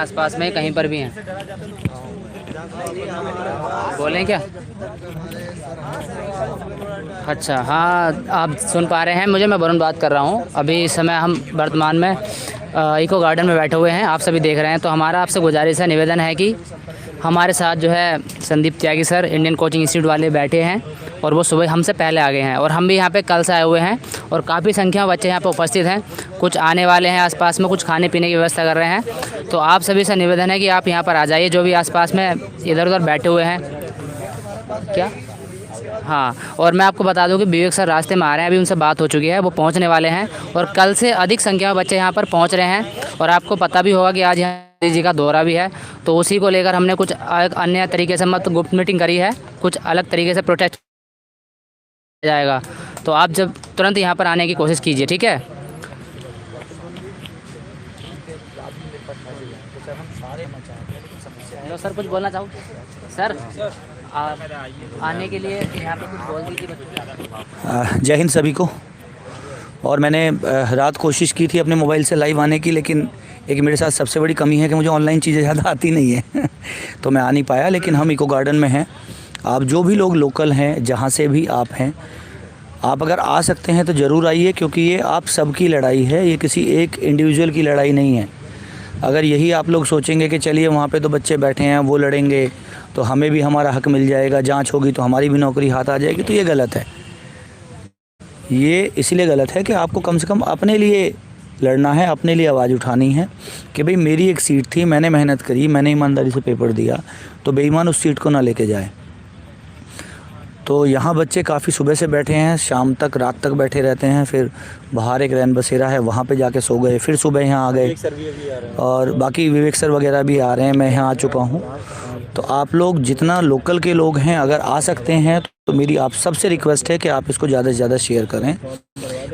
आसपास में कहीं पर भी हैं? बोलें क्या? अच्छा, हाँ आप सुन पा रहे हैं मुझे, मैं वरुण बात कर रहा हूँ। अभी इस समय हम वर्तमान में इको गार्डन में बैठे हुए हैं, आप सभी देख रहे हैं। तो हमारा आपसे गुजारिश है, निवेदन है कि हमारे साथ जो है संदीप त्यागी सर इंडियन कोचिंग इंस्टीट्यूट वाले बैठे हैं और वो सुबह हमसे पहले आ गए हैं और हम भी यहाँ पे कल से आए हुए हैं और काफ़ी संख्या में बच्चे यहाँ पे उपस्थित हैं। कुछ आने वाले हैं आसपास में, कुछ खाने पीने की व्यवस्था कर रहे हैं। तो आप सभी से निवेदन है कि आप यहाँ पर आ जाइए, जो भी आसपास में इधर उधर बैठे हुए हैं। क्या? हाँ, और मैं आपको बता दूं कि विवेक सर रास्ते में आ रहे हैं, अभी उनसे बात हो चुकी है, वो पहुंचने वाले हैं और कल से अधिक संख्या में बच्चे यहाँ पर पहुंच रहे हैं। और आपको पता भी होगा कि आज यहाँ जी का दौरा भी है, तो उसी को लेकर हमने कुछ अन्य तरीके से मत गुप्त मीटिंग करी है, कुछ अलग तरीके से प्रोटेस्ट जाएगा। तो आप जब तुरंत यहाँ पर आने की कोशिश कीजिए, ठीक है? हेलो सर, कुछ बोलना चाहो सर? आप आने के लिए यहाँ पे कुछ बोल दीजिए। जय हिंद सभी को। और मैंने रात कोशिश की थी अपने मोबाइल से लाइव आने की, लेकिन एक मेरे साथ सबसे बड़ी कमी है कि मुझे ऑनलाइन चीज़ें ज़्यादा आती नहीं है तो मैं आ नहीं पाया। लेकिन हम इको गार्डन में हैं। आप जो भी लोग लोकल हैं, जहाँ से भी आप हैं, आप अगर आ सकते हैं तो ज़रूर आइए, क्योंकि ये आप सबकी लड़ाई है, ये किसी एक इंडिविजुअल की लड़ाई नहीं है। अगर यही आप लोग सोचेंगे कि चलिए वहाँ पे तो बच्चे बैठे हैं, वो लड़ेंगे तो हमें भी हमारा हक मिल जाएगा, जांच होगी तो हमारी भी नौकरी हाथ आ जाएगी, तो ये गलत है। ये इसलिए गलत है कि आपको कम से कम अपने लिए लड़ना है, अपने लिए आवाज़ उठानी है कि भाई मेरी एक सीट थी, मैंने मेहनत करी, मैंने ईमानदारी से पेपर दिया, तो बेईमान उस सीट को ना लेके जाए। तो यहाँ बच्चे काफ़ी सुबह से बैठे हैं, शाम तक, रात तक बैठे रहते हैं। फिर बाहर एक रैन बसेरा है, वहाँ पे जाके सो गए, फिर सुबह यहाँ आ गए। और बाकी विवेक सर वगैरह भी आ रहे हैं, मैं यहाँ आ चुका हूँ। तो आप लोग जितना लोकल के लोग हैं, अगर आ सकते हैं तो मेरी आप सबसे रिक्वेस्ट है कि आप इसको ज़्यादा से ज़्यादा शेयर करें।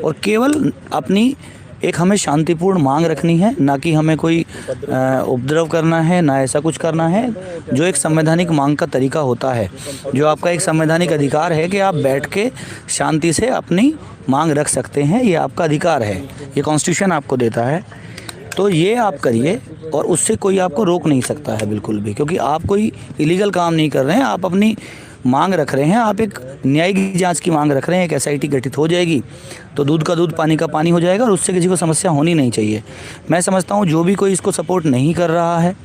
और केवल अपनी एक हमें शांतिपूर्ण मांग रखनी है, ना कि हमें कोई उपद्रव करना है, ना ऐसा कुछ करना है। जो एक संवैधानिक मांग का तरीका होता है, जो आपका एक संवैधानिक अधिकार है कि आप बैठ के शांति से अपनी मांग रख सकते हैं, ये आपका अधिकार है, ये कॉन्स्टिट्यूशन आपको देता है। तो ये आप करिए और उससे कोई आपको रोक नहीं सकता है बिल्कुल भी, क्योंकि आप कोई इलीगल काम नहीं कर रहे हैं, आप अपनी मांग रख रहे हैं, आप एक न्यायिक जांच की मांग रख रहे हैं। एक एसआईटी गठित हो जाएगी तो दूध का दूध पानी का पानी हो जाएगा और उससे किसी को समस्या होनी नहीं चाहिए। मैं समझता हूँ जो भी कोई इसको सपोर्ट नहीं कर रहा है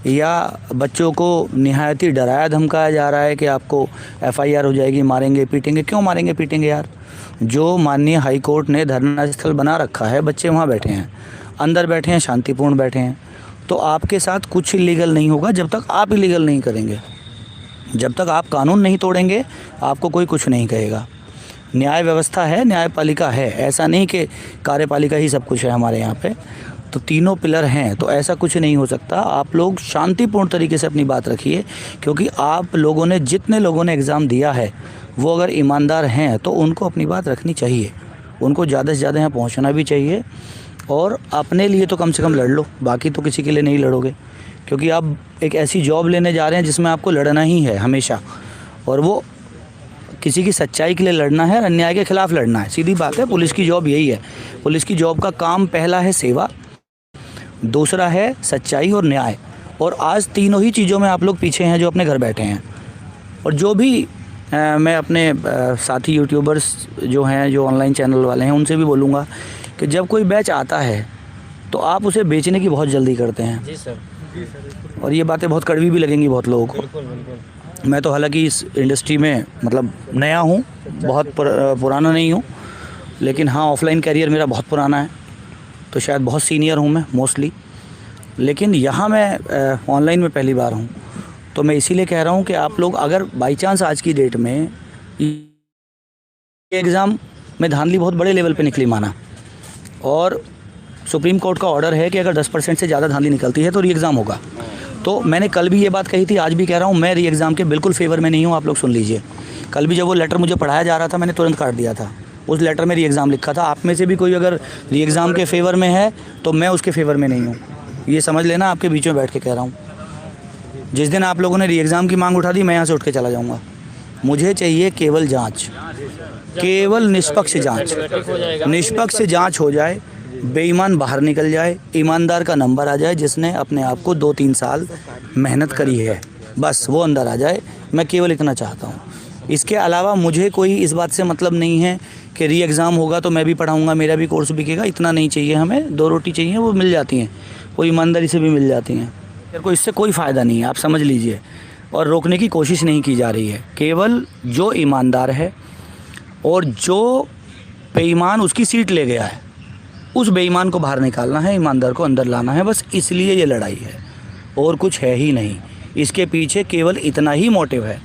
या बच्चों को निहायत ही डराया धमकाया जा रहा है कि आपको एफआईआर हो जाएगी, मारेंगे पीटेंगे। क्यों मारेंगे पीटेंगे यार? जो माननीय हाई कोर्ट ने धरना स्थल बना रखा है, बच्चे वहाँ बैठे हैं, अंदर बैठे हैं, शांतिपूर्ण बैठे हैं। तो आपके साथ कुछ इलीगल नहीं होगा जब तक आप इलीगल नहीं करेंगे। जब तक आप कानून नहीं तोड़ेंगे, आपको कोई कुछ नहीं कहेगा। न्याय व्यवस्था है, न्यायपालिका है, ऐसा नहीं कि कार्यपालिका ही सब कुछ है हमारे यहाँ पे। तो तीनों पिलर हैं, तो ऐसा कुछ नहीं हो सकता। आप लोग शांतिपूर्ण तरीके से अपनी बात रखिए, क्योंकि आप लोगों ने, जितने लोगों ने एग्ज़ाम दिया है, वो अगर ईमानदार हैं तो उनको अपनी बात रखनी चाहिए, उनको ज़्यादा से ज़्यादा यहाँ पहुँचना भी चाहिए। और अपने लिए तो कम से कम लड़ लो, बाकी तो किसी के लिए नहीं लड़ोगे, क्योंकि आप एक ऐसी जॉब लेने जा रहे हैं जिसमें आपको लड़ना ही है हमेशा। और वो किसी की सच्चाई के लिए लड़ना है, अन्याय के खिलाफ लड़ना है, सीधी बात है। पुलिस की जॉब यही है। पुलिस की जॉब का काम पहला है सेवा, दूसरा है सच्चाई और न्याय। और आज तीनों ही चीज़ों में आप लोग पीछे हैं जो अपने घर बैठे हैं। और जो भी मैं अपने साथी यूट्यूबर्स जो हैं, जो ऑनलाइन चैनल वाले हैं, उनसे भी बोलूँगा कि जब कोई बैच आता है तो आप उसे बेचने की बहुत जल्दी करते हैं। जी सर। और ये बातें बहुत कड़वी भी लगेंगी बहुत लोगों को। मैं तो हालांकि इस इंडस्ट्री में मतलब नया हूँ, बहुत पुराना नहीं हूँ, लेकिन हाँ ऑफलाइन कैरियर मेरा बहुत पुराना है, तो शायद बहुत सीनियर हूँ मैं मोस्टली। लेकिन यहाँ मैं ऑनलाइन में पहली बार हूँ, तो मैं इसीलिए कह रहा हूँ कि आप लोग अगर बाई चांस आज की डेट में एग्ज़ाम में धांधली बहुत बड़े लेवल पे निकली माना, और सुप्रीम कोर्ट का ऑर्डर है कि अगर 10% से ज़्यादा धांधली निकलती है तो री एग्ज़ाम होगा। तो मैंने कल भी ये बात कही थी, आज भी कह रहा हूँ, मैं री एग्ज़ाम के बिल्कुल फेवर में नहीं हूँ। आप लोग सुन लीजिए, कल भी जब वो लेटर मुझे पढ़ाया जा रहा था, मैंने तुरंत काट दिया था। उस लेटर में री एग्ज़ाम लिखा था। आप में से भी कोई अगर री एग्ज़ाम के फेवर में है तो मैं उसके फेवर में नहीं हूँ, ये समझ लेना। आपके बीच में बैठ के कह रहा हूँ, जिस दिन आप लोगों ने री एग्ज़ाम की मांग उठा दी, मैं यहाँ से उठ के चला जाऊँगा। मुझे चाहिए केवल जाँच, केवल निष्पक्ष जाँच। निष्पक्ष जाँच हो जाए, बेईमान बाहर निकल जाए, ईमानदार का नंबर आ जाए, जिसने अपने आप को 2-3 साल मेहनत करी है, बस वो अंदर आ जाए। मैं केवल इतना चाहता हूँ। इसके अलावा मुझे कोई इस बात से मतलब नहीं है कि री एग्ज़ाम होगा तो मैं भी पढ़ाऊँगा, मेरा भी कोर्स बिकेगा, इतना नहीं चाहिए हमें। 2 रोटी चाहिए, वो मिल जाती हैं, वो ईमानदारी से भी मिल जाती हैं। मेरे को इससे कोई फ़ायदा नहीं है, आप समझ लीजिए। और रोकने की कोशिश नहीं की जा रही है। केवल जो ईमानदार है और जो बेईमान उसकी सीट ले गया है, उस बेईमान को बाहर निकालना है, ईमानदार को अंदर लाना है, बस इसलिए ये लड़ाई है और कुछ है ही नहीं। इसके पीछे केवल इतना ही मोटिव है।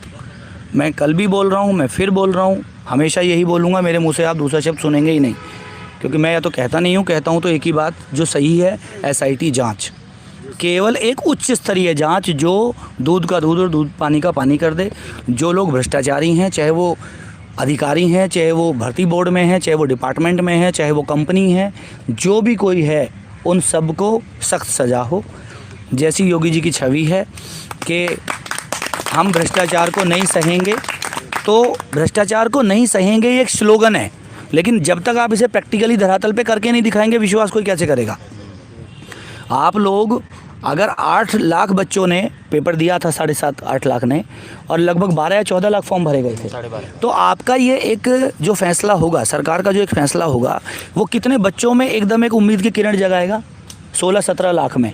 मैं कल भी बोल रहा हूँ, मैं फिर बोल रहा हूँ, हमेशा यही बोलूँगा। मेरे मुँह से आप दूसरा शब्द सुनेंगे ही नहीं, क्योंकि मैं या तो कहता नहीं हूँ, कहता हूँ तो एक ही बात जो सही है, SIT जाँच, केवल एक उच्च स्तरीय जांच जो दूध का दूध और दूध पानी का पानी कर दे। जो लोग भ्रष्टाचारी हैं, चाहे वो अधिकारी हैं, चाहे वो भर्ती बोर्ड में हैं, चाहे वो डिपार्टमेंट में हैं, चाहे वो कंपनी है, जो भी कोई है, उन सबको सख्त सज़ा हो। जैसी योगी जी की छवि है कि हम भ्रष्टाचार को नहीं सहेंगे, तो भ्रष्टाचार को नहीं सहेंगे ये एक स्लोगन है, लेकिन जब तक आप इसे प्रैक्टिकली धरातल पे करके नहीं दिखाएंगे, विश्वास कोई कैसे करेगा। आप लोग अगर 8 लाख बच्चों ने पेपर दिया था, 7.5-8 लाख ने, और लगभग 12 या 14 लाख फॉर्म भरे गए थे, तो आपका ये एक जो फैसला होगा, सरकार का जो एक फैसला होगा, वो कितने बच्चों में एकदम एक उम्मीद की किरण जगाएगा? 16-17 लाख में।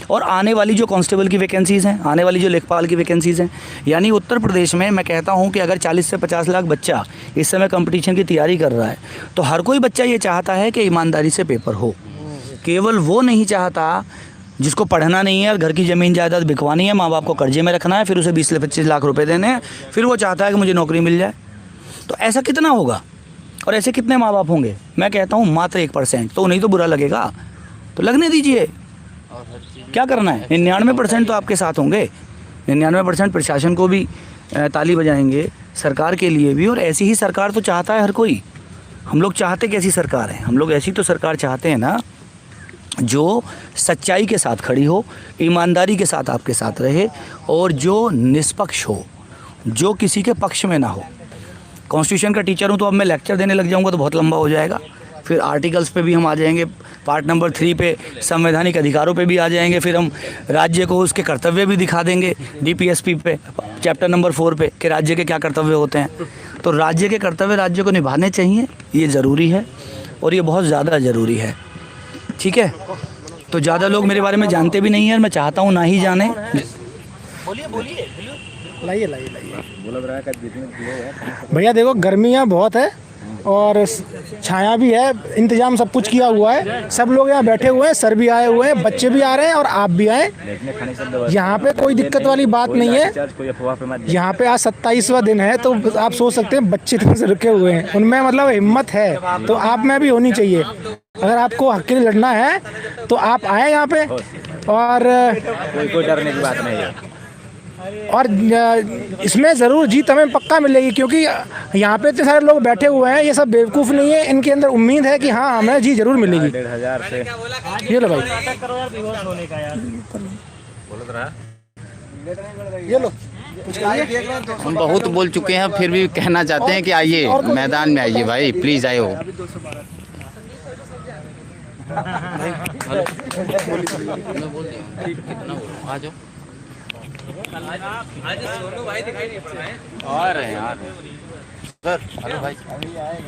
और आने वाली जो कांस्टेबल की वैकेंसीज़ हैं, आने वाली जो लेखपाल की वैकेंसीज़ हैं, यानी उत्तर प्रदेश में मैं कहता हूं कि अगर 40 से 50 लाख बच्चा इस समय कंपटीशन की तैयारी कर रहा है, तो हर कोई बच्चा ये चाहता है कि ईमानदारी से पेपर हो। केवल वो नहीं चाहता जिसको पढ़ना नहीं है और घर की ज़मीन जायदाद बिकवानी है, माँ बाप को कर्जे में रखना है, फिर उसे 20 से 25 लाख रुपए देने हैं, फिर वो चाहता है कि मुझे नौकरी मिल जाए। तो ऐसा कितना होगा और ऐसे कितने माँ बाप होंगे? मैं कहता हूँ मात्र 1%। तो उन्हें तो बुरा लगेगा, तो लगने दीजिए, क्या करना है। 99% तो आपके साथ होंगे, 99% प्रशासन को भी ताली बजाएंगे, सरकार के लिए भी। और ऐसी ही सरकार तो चाहता है हर कोई। हम लोग चाहते कैसी सरकार है? हम लोग ऐसी तो सरकार चाहते हैं ना, जो सच्चाई के साथ खड़ी हो, ईमानदारी के साथ आपके साथ रहे, और जो निष्पक्ष हो, जो किसी के पक्ष में ना हो। कॉन्स्टिट्यूशन का टीचर हूँ, तो अब मैं लेक्चर देने लग जाऊँगा तो बहुत लंबा हो जाएगा। फिर आर्टिकल्स पे भी हम आ जाएंगे, पार्ट नंबर 3 पे संवैधानिक अधिकारों पे भी आ जाएंगे। फिर हम राज्य को उसके कर्तव्य भी दिखा देंगे, DPSP पे चैप्टर नंबर 4 पे कि राज्य के क्या कर्तव्य होते हैं। तो राज्य के कर्तव्य राज्य को निभाने चाहिए, ये ज़रूरी है, और ये बहुत ज़्यादा ज़रूरी है। ठीक है, तो ज़्यादा लोग मेरे बारे में जानते भी नहीं हैं, मैं चाहता हूँ ना ही जाने। बोलिए लाइए भैया, देखो गर्मियाँ बहुत है और छाया भी है, इंतजाम सब कुछ किया हुआ है, सब लोग यहाँ बैठे हुए हैं, सर भी आए हुए हैं, बच्चे भी आ रहे हैं और आप भी आए। यहाँ पे कोई दिक्कत वाली बात नहीं है। यहाँ पे आज 27वां दिन है, तो आप सोच सकते हैं बच्चे इतने से रुके हुए हैं, उनमें मतलब हिम्मत है, तो आप में भी होनी चाहिए। अगर आपको हक के लिए लड़ना है तो आप आए यहाँ पे, और कोई डरने की बात नहीं है। और इसमें ज़रूर जीत हमें पक्का मिलेगी, क्योंकि यहाँ पे इतने सारे लोग बैठे हुए हैं, ये सब बेवकूफ़ नहीं है, इनके अंदर उम्मीद है कि हाँ हमें जीत ज़रूर मिलेगी। 1,500 से ये लो भाई, ये लो। हम बहुत बोल चुके हैं, फिर भी कहना चाहते हैं कि आइए मैदान में, आइए भाई, प्लीज़ आइए। आ जाओ, आ रहे हैं सर। हेलो भाई,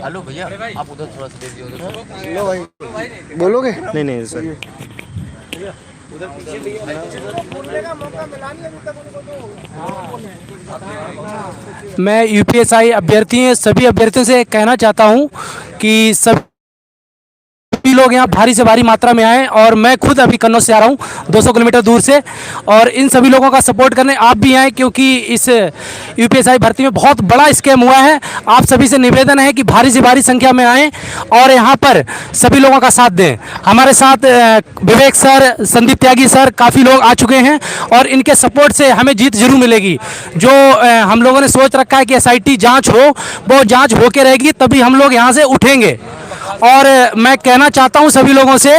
हेलो भैया, आप उधर थोड़ा सा दे दिए उधर। लो भाई, बोलोगे? नहीं सर, मैं UPSI अभ्यर्थी हैं, सभी अभ्यर्थियों से कहना चाहता हूं कि सभी लोग यहाँ भारी से भारी मात्रा में आए, और मैं खुद अभी कन्नौज से आ रहा हूँ 200 किलोमीटर दूर से, और इन सभी लोगों का सपोर्ट करने आप भी आए, क्योंकि इस UPSI भर्ती में बहुत बड़ा स्कैम हुआ है। आप सभी से निवेदन है कि भारी से भारी संख्या में आएँ और यहाँ पर सभी लोगों का साथ दें। हमारे साथ विवेक सर, संदीप त्यागी सर, काफ़ी लोग आ चुके हैं, और इनके सपोर्ट से हमें जीत जरूर मिलेगी। जो हम लोगों ने सोच रखा है कि SIT जाँच हो, वो जाँच होके रहेगी, तभी हम लोग यहाँ से उठेंगे। और मैं कहना चाहता हूं सभी लोगों से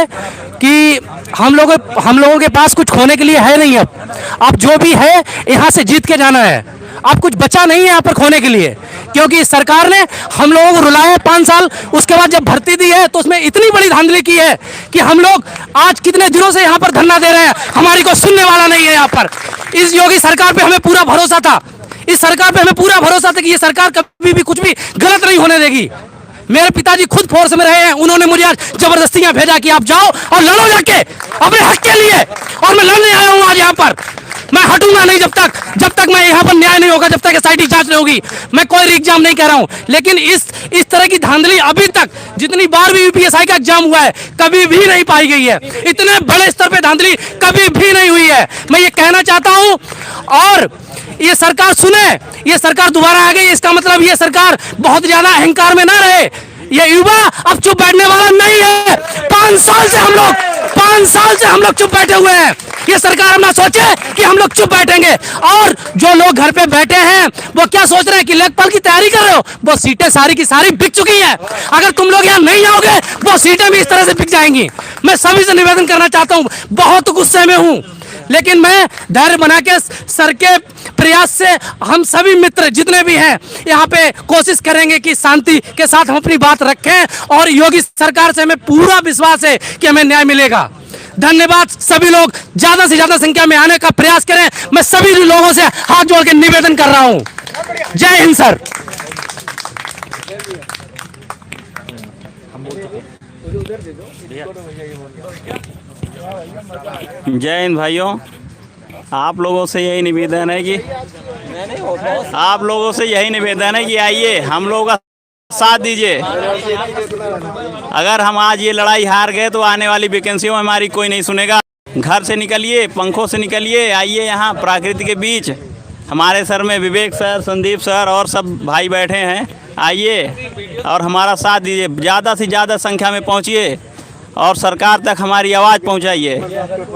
कि हम लोगों के पास कुछ खोने के लिए है नहीं। अब जो भी है यहाँ से जीत के जाना है। अब कुछ बचा नहीं है यहाँ पर खोने के लिए, क्योंकि सरकार ने हम लोगों को रुलाया 5 साल, उसके बाद जब भर्ती दी है तो उसमें इतनी बड़ी धांधली की है कि हम लोग आज कितने दिनों से यहाँ पर धरना दे रहे हैं, हमारी कोई सुनने वाला नहीं है यहाँ पर। इस योगी सरकार पे हमें पूरा भरोसा था, इस सरकार पे हमें पूरा भरोसा था कि ये सरकार कभी भी कुछ भी गलत नहीं होने देगी। मेरे पिताजी खुद फोर्स में रहे हैं, उन्होंने मुझे आज जबरदस्ती यहाँ भेजा कि आप जाओ और लड़ो जाके अपने हक के लिए, और मैं लड़ने आया हूँ आज यहाँ पर। मैं हटूंगा नहीं जब तक मैं यहाँ पर न्याय नहीं होगा, जब तक एसआईटी जांच नहीं होगी। मैं कोई एग्जाम नहीं कह रहा हूँ, लेकिन इस तरह की धांधली अभी तक जितनी बार भी यूपीएसआई का एग्जाम हुआ है कभी भी नहीं पाई गई है। इतने बड़े स्तर पे धांधली कभी भी नहीं हुई है, मैं ये कहना चाहता हूँ। और ये सरकार सुने, ये सरकार दोबारा आ गई, इसका मतलब ये सरकार बहुत ज्यादा अहंकार में ना रहे। ये युवा अब चुप बैठने वाला नहीं है। 5 साल से हम लोग चुप बैठे हुए हैं। ये सरकार ना सोचे कि हम लोग चुप बैठेंगे। और जो लोग घर पे बैठे हैं वो क्या सोच रहे हैं कि लेखपाल की तैयारी कर रहे हो, वो सीटें सारी की सारी बिक चुकी हैं। अगर तुम लोग यहाँ नहीं आओगे वो सीटें भी इस तरह से बिक जाएंगी। मैं सभी से निवेदन करना चाहता हूँ, बहुत गुस्से में हूँ, लेकिन मैं धैर्य बना के सर के प्रयास से हम सभी मित्र जितने भी हैं यहाँ पे कोशिश करेंगे कि शांति के साथ हम अपनी बात रखें। और योगी सरकार से हमें पूरा विश्वास है कि हमें न्याय मिलेगा। धन्यवाद। सभी लोग ज्यादा से ज्यादा संख्या में आने का प्रयास करें। मैं सभी लोगों से हाथ जोड़ के निवेदन कर रहा हूं। जय हिंद सर। जय हिंद भाइयों, आप लोगों से यही निवेदन है कि आइए हम लोगों का साथ दीजिए। अगर हम आज ये लड़ाई हार गए तो आने वाली वैकेंसियों में हमारी कोई नहीं सुनेगा। घर से निकलिए, पंखों से निकलिए, आइए यहाँ प्रकृति के बीच। हमारे सर में विवेक सर, संदीप सर और सब भाई बैठे हैं। आइए और हमारा साथ दीजिए, ज़्यादा से ज़्यादा संख्या में पहुँचिए और सरकार तक हमारी आवाज़ पहुंचाइए।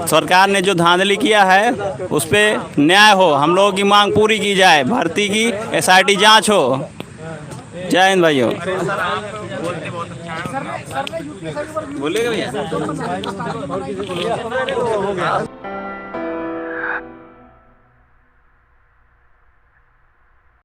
सरकार ने जो धांधली किया है उस पर न्याय हो, हम लोगों की मांग पूरी की जाए, भर्ती की एसआईटी जांच हो। जय हिंद भाइयों। बोलेगा भैया।